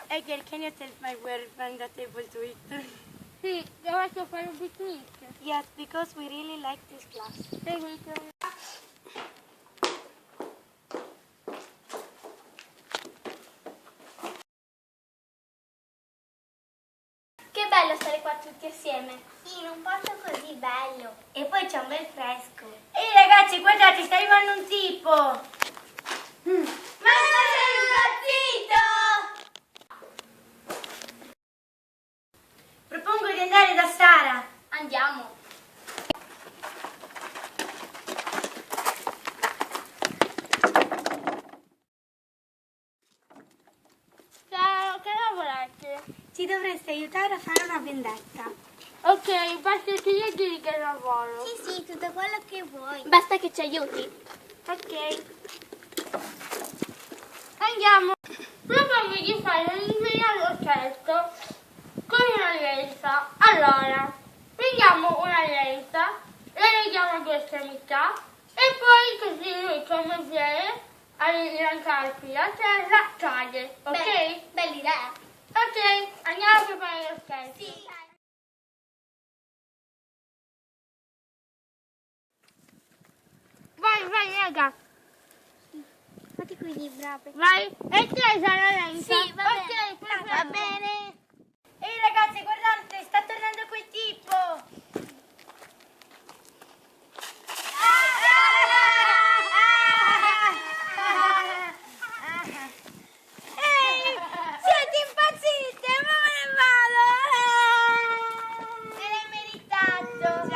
Egil, can you tell my boyfriend that table to eat? Sì, devo fare un picnic. Yes, because we really like this class. Seguito. Che bello stare qua tutti assieme. Sì, in un posto così bello. E poi c'è un bel fresco. Ehi ragazzi, guardate, sta arrivando un tipo! Ma sei impazzito! Propongo di andare da Sara. Andiamo. Ciao, che lavorate? Ci dovreste aiutare a fare una vendetta. Ok, basta che io ti dica il lavoro. Sì, tutto quello che vuoi. Basta che ci aiuti. Ok. Andiamo. Propongo di fare un indovinello con una lenza. Allora, prendiamo una lenza, la leghiamo a due estremità e poi così lui come viene a rilanciarsi la terra cade. Ok? Bella idea. Ok, andiamo a preparare lo scherzo. Sì. Vai, raga. Fate così, brave. Vai. E te hai la lenza? Sì, va bene. Ok, perfetto. Va bene. Ehi ragazzi, guardate, sta tornando quel tipo! Ehi, siete impazzite, ma me ne vado. Se l'hai meritato!